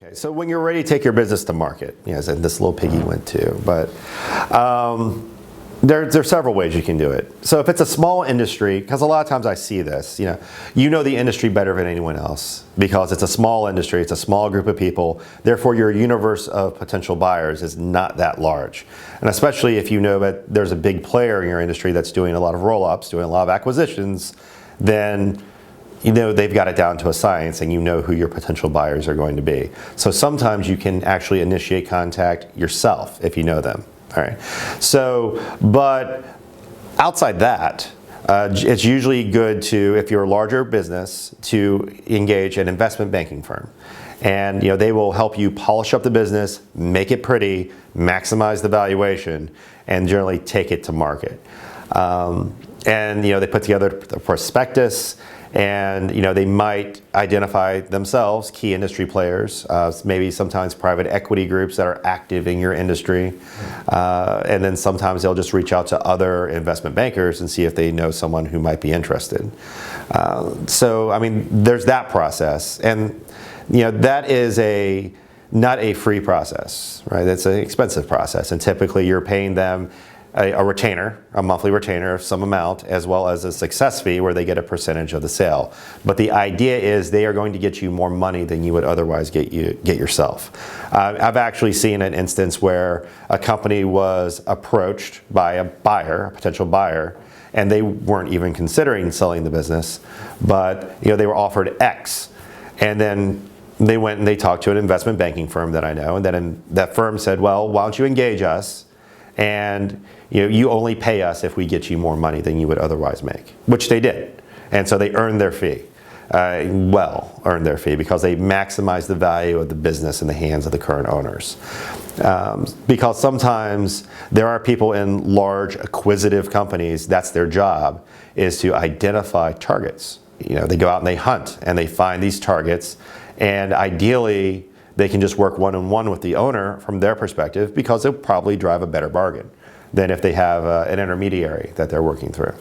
Okay, so when you're ready to take your business to market, as this little piggy went too, but there's several ways you can do it. So if it's a small industry, because a lot of times I see this, you know the industry better than anyone else because it's a small industry, it's a small group of people, therefore your universe of potential buyers is not that large. And especially if you know that there's a big player in your industry that's doing a lot of roll-ups, doing a lot of acquisitions, then they've got it down to a science and you know who your potential buyers are going to be. So sometimes you can actually initiate contact yourself if you know them. All right. So, but outside that, it's usually good to, if you're a larger business, to engage an investment banking firm. And they will help you polish up the business, make it pretty, maximize the valuation, and generally take it to market. And they put together a prospectus, and they might identify themselves key industry players, maybe sometimes private equity groups that are active in your industry, and then sometimes they'll just reach out to other investment bankers and see if they know someone who might be interested. So I mean, there's that process, and that is not a free process, right? It's an expensive process, and typically you're paying them a retainer, a monthly retainer of some amount, as well as a success fee where they get a percentage of the sale. But the idea is they are going to get you more money than you would otherwise get yourself. I've actually seen an instance where a company was approached by a buyer, a potential buyer, and they weren't even considering selling the business, but they were offered X. And then they went and they talked to an investment banking firm that I know, and then that firm said, well, why don't you engage us? And you only pay us if we get you more money than you would otherwise make, which they did. And so they earned their fee, earned their fee because they maximized the value of the business in the hands of the current owners. Because sometimes there are people in large acquisitive companies, that's their job, is to identify targets. They go out and they hunt and they find these targets, and ideally they can just work one-on-one with the owner from their perspective because they'll probably drive a better bargain than if they have an intermediary that they're working through.